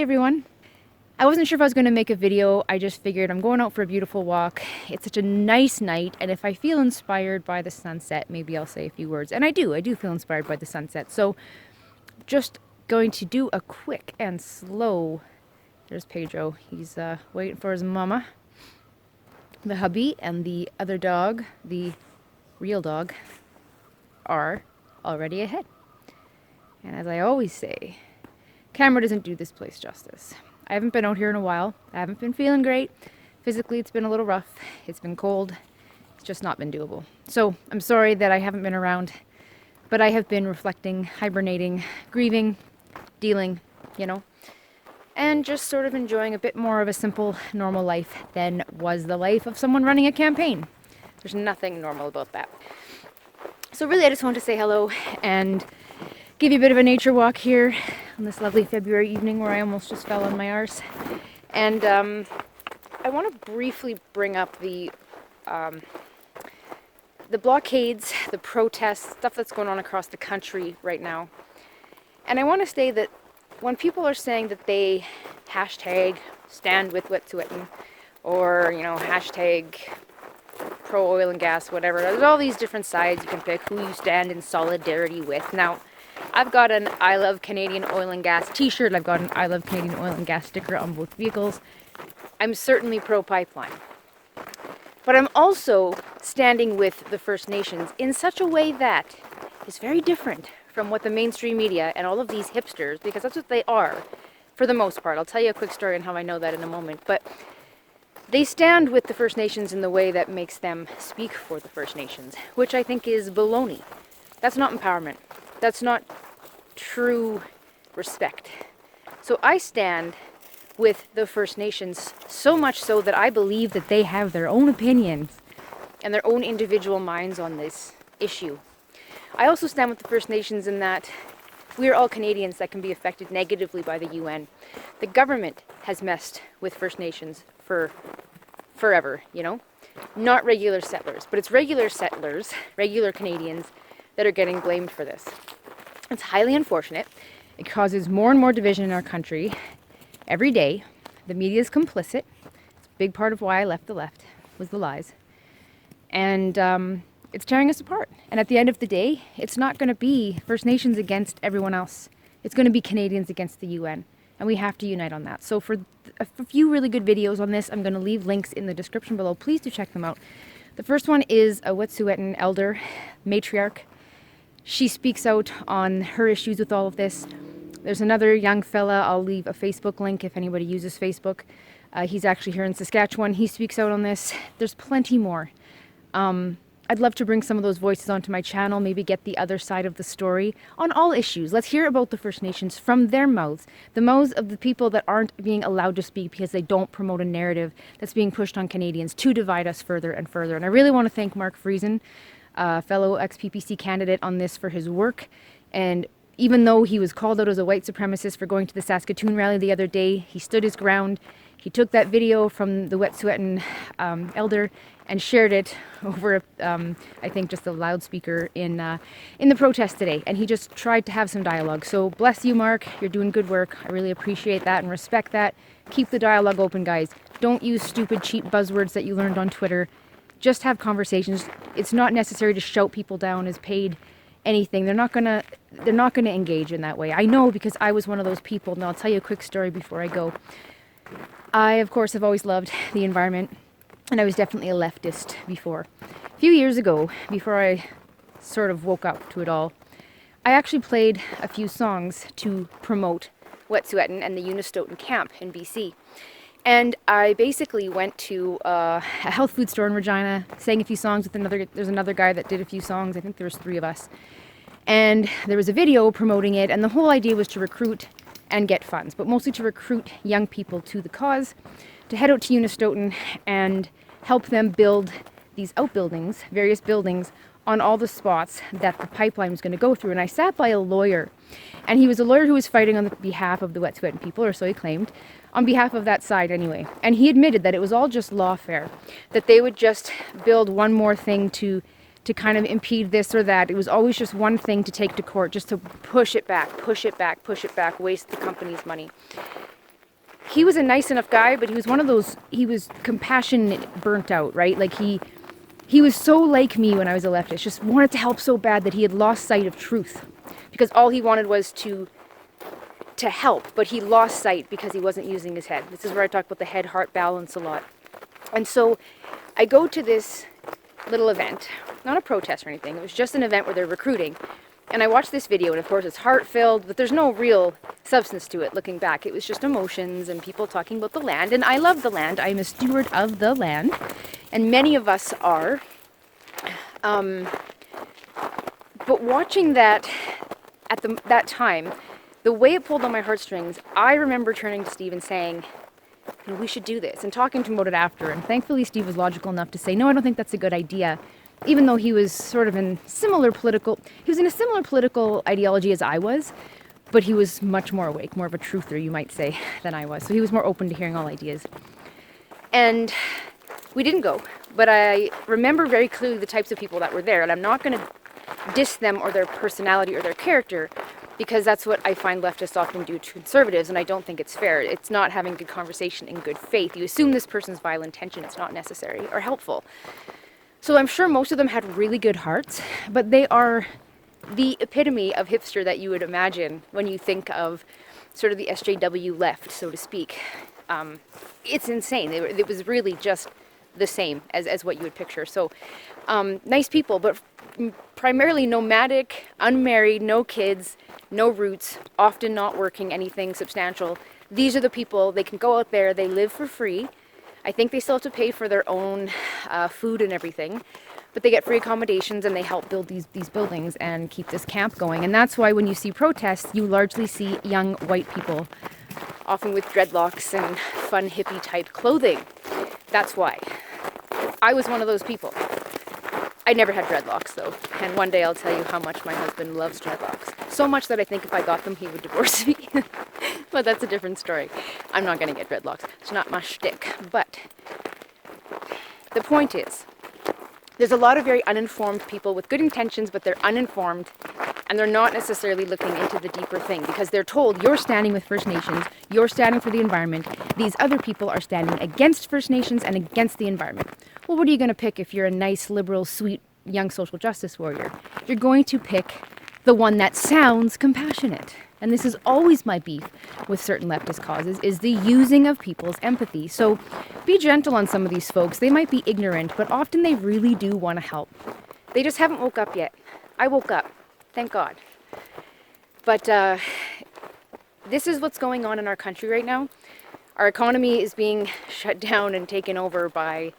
everyone. I wasn't sure if I was going to make a video. I just figured I'm going out for a beautiful walk. It's such a nice night, and if I feel inspired by the sunset, maybe I'll say a few words. And I do feel inspired by the sunset. So just going to do a quick and slow. There's Pedro. He's waiting for his mama. The hubby and the other dog, the real dog, are already ahead. And as I always say, camera doesn't do this place justice. I haven't been out here in a while. I haven't been feeling great. Physically, it's been a little rough. It's been cold. It's just not been doable. So I'm sorry that I haven't been around, but I have been reflecting, hibernating, grieving, dealing, and just sort of enjoying a bit more of a simple, normal life than was the life of someone running a campaign. There's nothing normal about that. So really, I just wanted to say hello and give you a bit of a nature walk here on this lovely February evening where I almost just fell on my arse. And I want to briefly bring up the blockades, the protests, stuff that's going on across the country right now. And I want to say that when people are saying that they hashtag stand with Wet'suwet'en or, hashtag pro oil and gas, whatever, there's all these different sides you can pick who you stand in solidarity with. Now, I've got an I Love Canadian Oil and Gas t-shirt. I've got an I Love Canadian Oil and Gas sticker on both vehicles. I'm certainly pro-pipeline. But I'm also standing with the First Nations in such a way that is very different from what the mainstream media and all of these hipsters, because that's what they are for the most part. I'll tell you a quick story on how I know that in a moment. But they stand with the First Nations in the way that makes them speak for the First Nations, which I think is baloney. That's not empowerment. That's not true respect. So I stand with the First Nations so much so that I believe that they have their own opinions and their own individual minds on this issue. I also stand with the First Nations in that we are all Canadians that can be affected negatively by the UN. The government has messed with First Nations for forever, Not regular settlers, but it's regular settlers, regular Canadians, that are getting blamed for this. It's highly unfortunate. It causes more and more division in our country every day. The media is complicit. It's a big part of why I left the left, was the lies. And it's tearing us apart. And at the end of the day, it's not going to be First Nations against everyone else. It's going to be Canadians against the UN. And we have to unite on that. So for a few really good videos on this, I'm going to leave links in the description below. Please do check them out. The first one is a Wet'suwet'en elder, matriarch. She speaks out on her issues with all of this. There's another young fella. I'll leave a Facebook link if anybody uses Facebook. He's actually here in Saskatchewan. He speaks out on this. There's plenty more. I'd love to bring some of those voices onto my channel, maybe get the other side of the story on all issues. Let's hear about the First Nations from their mouths, the mouths of the people that aren't being allowed to speak because they don't promote a narrative that's being pushed on Canadians to divide us further and further. And I really want to thank Mark FRIESEN, fellow ex-PPC candidate, on this for his work. And even though he was called out as a white supremacist for going to the Saskatoon rally the other day, he stood his ground. He took that video from the Wet'suwet'en elder and shared it over, I think, just a loudspeaker in the protest today. And he just tried to have some dialogue. So bless you, Mark. You're doing good work. I really appreciate that and respect that. Keep the dialogue open, guys. Don't use stupid, cheap buzzwords that you learned on Twitter. Just have conversations. It's not necessary to shout people down as paid anything. They're not gonna engage in that way. I know, because I was one of those people. And I'll tell you a quick story before I go. I, of course, have always loved the environment, and I was definitely a leftist before. A few years ago, before I sort of woke up to it all, I actually played a few songs to promote Wet'suwet'en and the Unistoten camp in BC. And I basically went to a health food store in Regina, sang a few songs with there's another guy that did a few songs. I think there was 3 of us. And there was a video promoting it, and the whole idea was to recruit and get funds, but mostly to recruit young people to the cause, to head out to Unistoten and help them build these outbuildings, various buildings, on all the spots that the pipeline was going to go through. And I sat by a lawyer, and he was a lawyer who was fighting on behalf of the Wet'suwet'en people, or so he claimed, on behalf of that side anyway. And he admitted that it was all just lawfare, that they would just build one more thing to kind of impede this or that. It was always just one thing to take to court, just to push it back, waste the company's money. he was a nice enough guy, but he was one of those, he was compassionate, burnt out, right? Like he was so like me when I was a leftist, just wanted to help so bad that he had lost sight of truth. Because all he wanted was to help, but he lost sight because he wasn't using his head. This is where I talk about the head-heart balance a lot. And so I go to this little event, not a protest or anything, it was just an event where they're recruiting. And I watched this video, and of course it's heart-filled, but there's no real substance to it looking back. It was just emotions and people talking about the land, and I love the land. I'm a steward of the land, and many of us are. But watching that at that time, the way it pulled on my heartstrings, I remember turning to Steve and saying, we should do this, and talking to him about it after. And thankfully Steve was logical enough to say, no, I don't think that's a good idea. Even though he was sort of in a similar political ideology as I was, but he was much more awake, more of a truther, you might say, than I was. So he was more open to hearing all ideas. And we didn't go, but I remember very clearly the types of people that were there, and I'm not going to diss them or their personality or their character, because that's what I find leftists often do to conservatives, and I don't think it's fair. It's not having good conversation in good faith. You assume this person's vile intention. It's not necessary or helpful. So I'm sure most of them had really good hearts, but they are the epitome of hipster that you would imagine when you think of sort of the SJW left, so to speak. It's insane. It was really just the same as what you would picture. So nice people, but primarily nomadic, unmarried, no kids, no roots, often not working anything substantial. These are the people, they can go out there, they live for free. I think they still have to pay for their own food and everything, but they get free accommodations and they help build these buildings and keep this camp going. And that's why when you see protests, you largely see young white people, often with dreadlocks and fun hippie type clothing. That's why. I was one of those people. I never had dreadlocks though, and one day I'll tell you how much my husband loves dreadlocks. So much that I think if I got them, he would divorce me. But that's a different story. I'm not going to get dreadlocks. It's not my shtick. But the point is, there's a lot of very uninformed people with good intentions, but they're uninformed, and they're not necessarily looking into the deeper thing, because they're told you're standing with First Nations, you're standing for the environment, these other people are standing against First Nations and against the environment. Well, what are you going to pick if you're a nice, liberal, sweet, young social justice warrior? You're going to pick the one that sounds compassionate. And this is always my beef with certain leftist causes, is the using of people's empathy. So be gentle on some of these folks. They might be ignorant, but often they really do want to help. They just haven't woke up yet. I woke up, thank God. But this is what's going on in our country right now. Our economy is being shut down and taken over by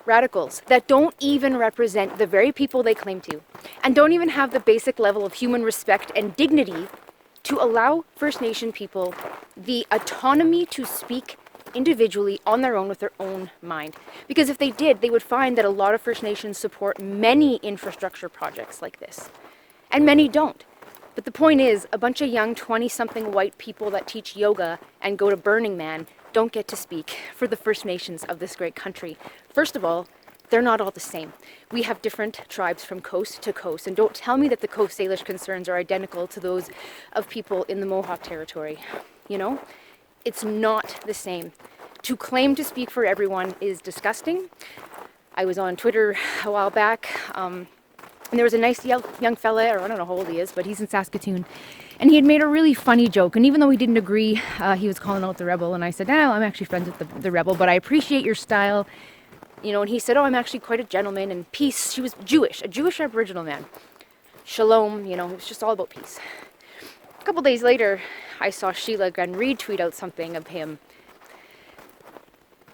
radicals that don't even represent the very people they claim to, and don't even have the basic level of human respect and dignity to allow First Nation people the autonomy to speak individually on their own with their own mind. Because if they did, they would find that a lot of First Nations support many infrastructure projects like this, and many don't. But the point is, a bunch of young 20-something white people that teach yoga and go to Burning Man don't get to speak for the First Nations of this great country. First of all, they're not all the same. We have different tribes from coast to coast, and don't tell me that the Coast Salish concerns are identical to those of people in the Mohawk territory. You know, it's not the same. To claim to speak for everyone is disgusting. I was on Twitter a while back, and there was a nice young fella, or I don't know how old he is, but he's in Saskatoon, and he had made a really funny joke, and even though he didn't agree, he was calling out the rebel, and I said, I'm actually friends with the rebel, but I appreciate your style. You know, and he said, I'm actually quite a gentleman, and peace. She was Jewish, a Jewish Aboriginal man. Shalom, you know, it was just all about peace. A couple days later, I saw Sheila Gunn-Reid tweet out something of him.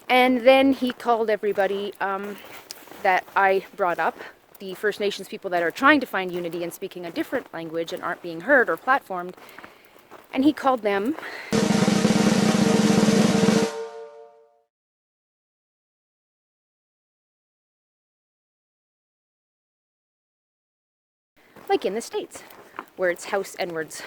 And then he called everybody that I brought up, the First Nations people that are trying to find unity and speaking a different language and aren't being heard or platformed, and he called them like in the States, where it's House N-words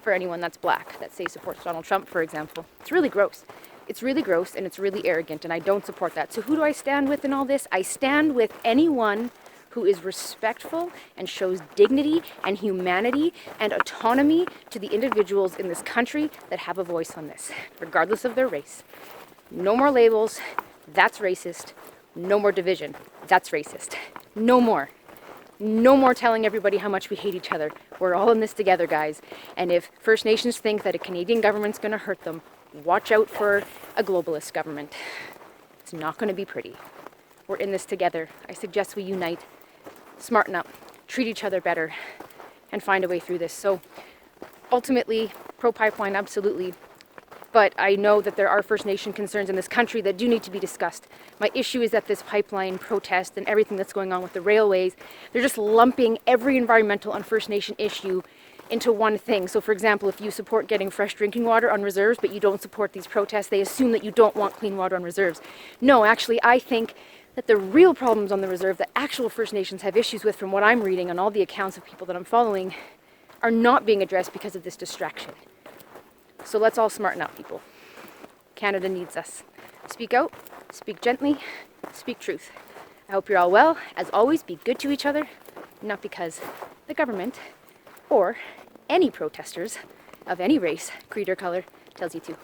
for anyone that's black, that say supports Donald Trump, for example. It's really gross. It's really gross and it's really arrogant, and I don't support that. So who do I stand with in all this? I stand with anyone who is respectful and shows dignity and humanity and autonomy to the individuals in this country that have a voice on this, regardless of their race. No more labels, that's racist. No more division, that's racist. No more. No more telling everybody how much we hate each other. We're all in this together, guys. And if First Nations think that a Canadian government's going to hurt them, watch out for a globalist government. It's not going to be pretty. We're in this together. I suggest we unite, smarten up, treat each other better, and find a way through this. So ultimately, pro-pipeline, absolutely. But I know that there are First Nation concerns in this country that do need to be discussed. My issue is that this pipeline protest and everything that's going on with the railways, they're just lumping every environmental and First Nation issue into one thing. So for example, if you support getting fresh drinking water on reserves, but you don't support these protests, they assume that you don't want clean water on reserves. No, actually, I think that the real problems on the reserve that actual First Nations have issues with, from what I'm reading on all the accounts of people that I'm following, are not being addressed because of this distraction. So let's all smarten up, people. Canada needs us. Speak out, speak gently, speak truth. I hope you're all well. As always, be good to each other, not because the government or any protesters of any race, creed, or color tells you to.